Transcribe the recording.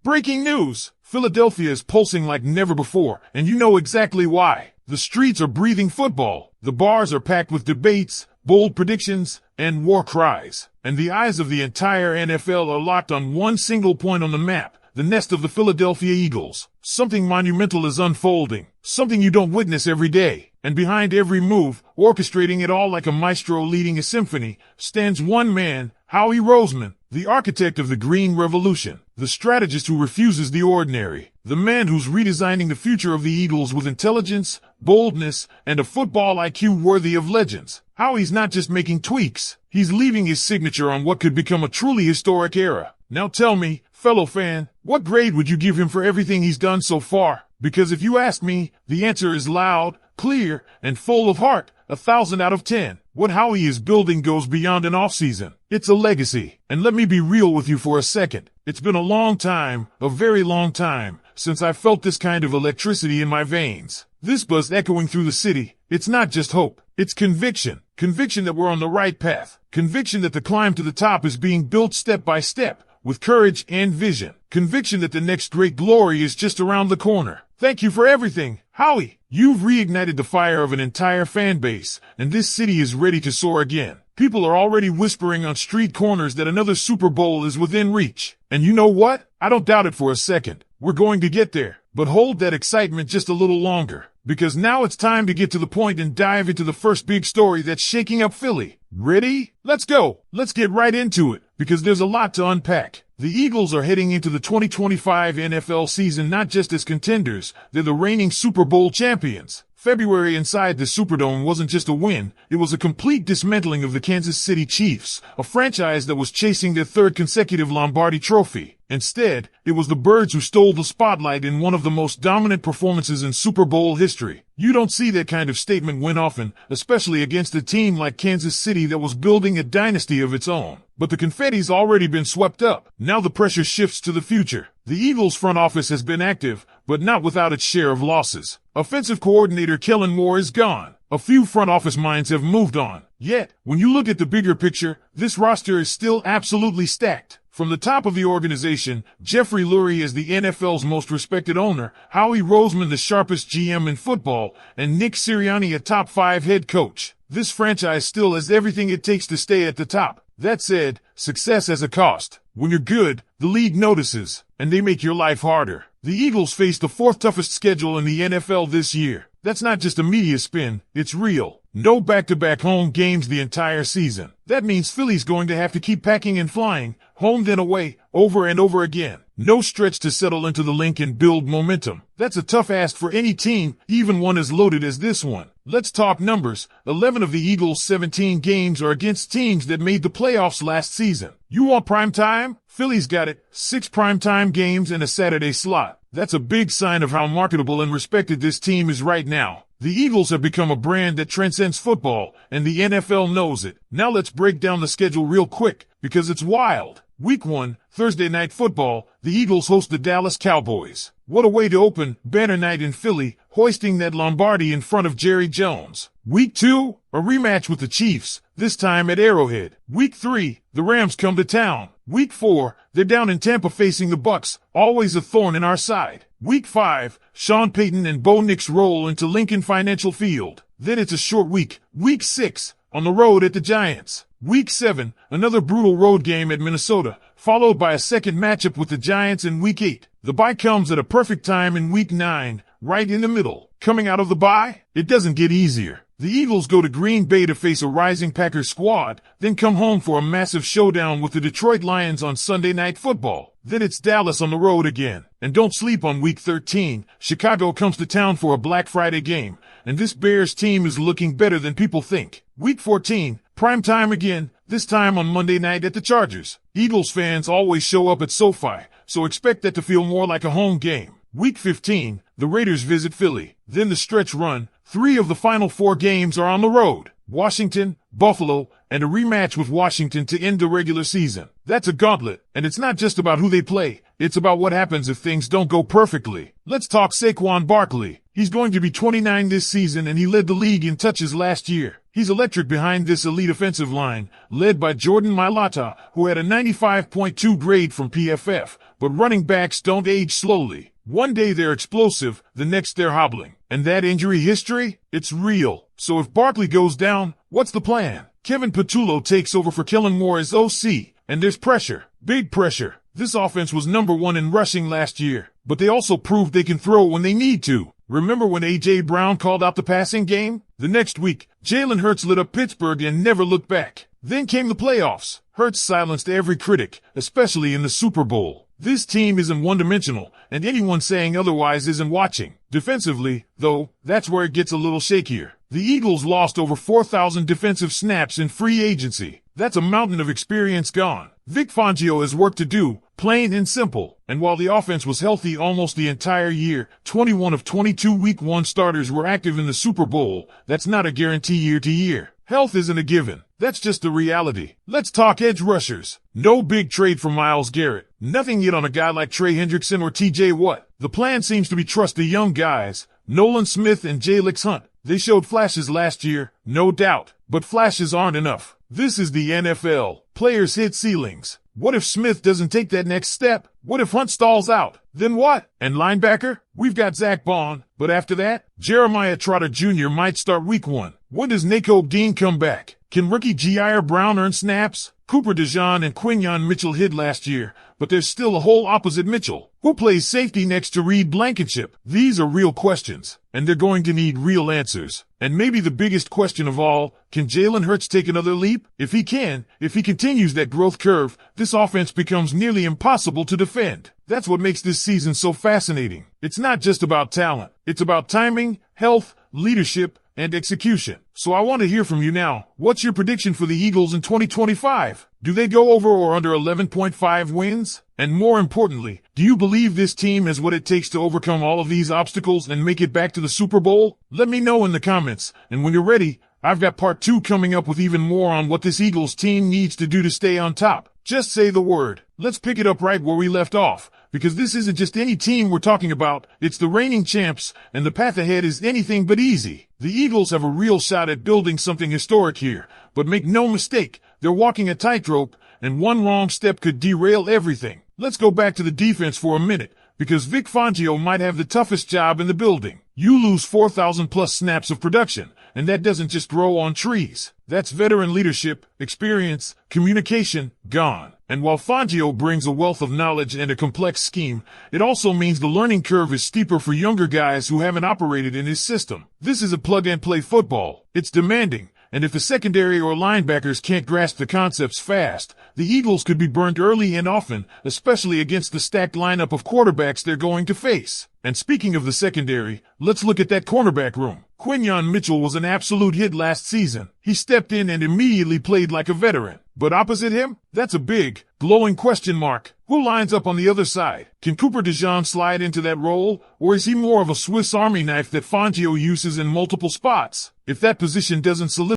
Breaking news! Philadelphia is pulsing like never before, and you know exactly why. The streets are breathing football. The bars are packed with debates, bold predictions, and war cries. And the eyes of the entire NFL are locked on one single point on the map, the nest of the Philadelphia Eagles. Something monumental is unfolding, something you don't witness every day. And behind every move, orchestrating it all like a maestro leading a symphony, stands one man, Howie Roseman, the architect of the Green Revolution, the strategist who refuses the ordinary, the man who's redesigning the future of the Eagles with intelligence, boldness, and a football IQ worthy of legends. Howie's not just making tweaks, he's leaving his signature on what could become a truly historic era. Now tell me, fellow fan, what grade would you give him for everything he's done so far? Because if you ask me, the answer is loud, clear, and full of heart, 1,000 out of 10. What Howie is building goes beyond an offseason. It's a legacy. And let me be real with you for a second. It's been a long time, a very long time, since I felt this kind of electricity in my veins. This buzz echoing through the city, it's not just hope, it's conviction. Conviction that we're on the right path. Conviction that the climb to the top is being built step by step, with courage and vision. Conviction that the next great glory is just around the corner. Thank you for everything, Howie. You've reignited the fire of an entire fan base, and this city is ready to soar again. People are already whispering on street corners that another Super Bowl is within reach. And you know what? I don't doubt it for a second. We're going to get there. But hold that excitement just a little longer, because now it's time to get to the point and dive into the first big story that's shaking up Philly. Ready? Let's go. Let's get right into it, because there's a lot to unpack. The Eagles are heading into the 2025 NFL season not just as contenders, they're the reigning Super Bowl champions. February inside the Superdome wasn't just a win, it was a complete dismantling of the Kansas City Chiefs, a franchise that was chasing their third consecutive Lombardi trophy. Instead, it was the Birds who stole the spotlight in one of the most dominant performances in Super Bowl history. You don't see that kind of statement win often, especially against a team like Kansas City that was building a dynasty of its own. But the confetti's already been swept up. Now the pressure shifts to the future. The Eagles front office has been active, but not without its share of losses. Offensive coordinator Kellen Moore is gone. A few front office minds have moved on. Yet, when you look at the bigger picture, this roster is still absolutely stacked. From the top of the organization, Jeffrey Lurie is the NFL's most respected owner, Howie Roseman the sharpest GM in football, and Nick Sirianni a top 5 head coach. This franchise still has everything it takes to stay at the top. That said, success has a cost. When you're good, the league notices, and they make your life harder. The Eagles face the 4th toughest schedule in the NFL this year. That's not just a media spin, it's real. No back-to-back home games the entire season. That means Philly's going to have to keep packing and flying, home then away, over and over again. No stretch to settle into the link and build momentum. That's a tough ask for any team, even one as loaded as this one. Let's talk numbers. 11 of the Eagles' 17 games are against teams that made the playoffs last season. You want prime time? Philly's got it. 6 primetime games and a Saturday slot. That's a big sign of how marketable and respected this team is right now. The Eagles have become a brand that transcends football, and the NFL knows it. Now let's break down the schedule real quick, because it's wild. Week 1, Thursday Night Football, the Eagles host the Dallas Cowboys. What a way to open banner night in Philly, hoisting that Lombardi in front of Jerry Jones. Week 2, a rematch with the Chiefs, this time at Arrowhead. Week 3, the Rams come to town. Week 4, they're down in Tampa facing the Bucs, always a thorn in our side. Week 5, Sean Payton and Bo Nix roll into Lincoln Financial Field. Then it's a short week. Week 6, on the road at the Giants. Week 7, another brutal road game at Minnesota, followed by a second matchup with the Giants in Week 8. The bye comes at a perfect time in Week 9, right in the middle. Coming out of the bye, it doesn't get easier. The Eagles go to Green Bay to face a rising Packers squad, then come home for a massive showdown with the Detroit Lions on Sunday Night Football. Then it's Dallas on the road again. And don't sleep on Week 13. Chicago comes to town for a Black Friday game, and this Bears team is looking better than people think. Week 14, prime time again, this time on Monday night at the Chargers. Eagles fans always show up at SoFi, so expect that to feel more like a home game. Week 15, the Raiders visit Philly. Then the stretch run. 3 of the final 4 games are on the road. Washington, Buffalo, and a rematch with Washington to end the regular season. That's a gauntlet, and it's not just about who they play. It's about what happens if things don't go perfectly. Let's talk Saquon Barkley. He's going to be 29 this season, and he led the league in touches last year. He's electric behind this elite offensive line, led by Jordan Mailata, who had a 95.2 grade from PFF, but running backs don't age slowly. One day they're explosive, the next they're hobbling. And that injury history? It's real. So if Barkley goes down, what's the plan? Kevin Patullo takes over for Kellen Moore as OC, and there's pressure. Big pressure. This offense was #1 in rushing last year, but they also proved they can throw when they need to. Remember when A.J. Brown called out the passing game? The next week, Jalen Hurts lit up Pittsburgh and never looked back. Then came the playoffs. Hurts silenced every critic, especially in the Super Bowl. This team isn't one-dimensional, and anyone saying otherwise isn't watching. Defensively, though, that's where it gets a little shakier. The Eagles lost over 4,000 defensive snaps in free agency. That's a mountain of experience gone. Vic Fangio has work to do, plain and simple. And while the offense was healthy almost the entire year, 21 of 22 Week 1 starters were active in the Super Bowl. That's not a guarantee year to year. Health isn't a given. That's just the reality. Let's talk edge rushers. No big trade for Myles Garrett. Nothing yet on a guy like Trey Hendrickson or TJ Watt. The plan seems to be trust the young guys, Nolan Smith and J.Lix Hunt. They showed flashes last year, no doubt, but flashes aren't enough. This is the NFL. Players hit ceilings. What if Smith doesn't take that next step? What if Hunt stalls out? Then what? And linebacker? We've got Zach Bond, but after that, Jeremiah Trotter Jr. might start Week 1. When does Nakobe Dean come back? Can rookie Jair Brown earn snaps? Cooper DeJean and Quinyon Mitchell hid last year, but there's still a whole opposite Mitchell. Who plays safety next to Reed Blankenship? These are real questions, and they're going to need real answers. And maybe the biggest question of all, can Jalen Hurts take another leap? If he can, if he continues that growth curve, this offense becomes nearly impossible to defend. That's what makes this season so fascinating. It's not just about talent. It's about timing, health, leadership, and execution. So I want to hear from you now. What's your prediction for the Eagles in 2025? Do they go over or under 11.5 wins? And more importantly, do you believe this team has what it takes to overcome all of these obstacles and make it back to the Super Bowl? Let me know in the comments. And when you're ready, I've got part 2 coming up with even more on what this Eagles team needs to do to stay on top. Just say the word. Let's pick it up right where we left off, because this isn't just any team we're talking about. It's the reigning champs, and the path ahead is anything but easy. The Eagles have a real shot at building something historic here, but make no mistake, they're walking a tightrope, and one wrong step could derail everything. Let's go back to the defense for a minute, because Vic Fangio might have the toughest job in the building. You lose 4,000 plus snaps of production, and that doesn't just grow on trees. That's veteran leadership, experience, communication, gone. And while Fangio brings a wealth of knowledge and a complex scheme, it also means the learning curve is steeper for younger guys who haven't operated in his system. This is a plug-and-play football. It's demanding. And if the secondary or linebackers can't grasp the concepts fast, the Eagles could be burned early and often, especially against the stacked lineup of quarterbacks they're going to face. And speaking of the secondary, let's look at that cornerback room. Quinyon Mitchell was an absolute hit last season. He stepped in and immediately played like a veteran. But opposite him, that's a big, glowing question mark. Who lines up on the other side? Can Cooper DeJean slide into that role, or is he more of a Swiss Army knife that Fangio uses in multiple spots? If that position doesn't solidify,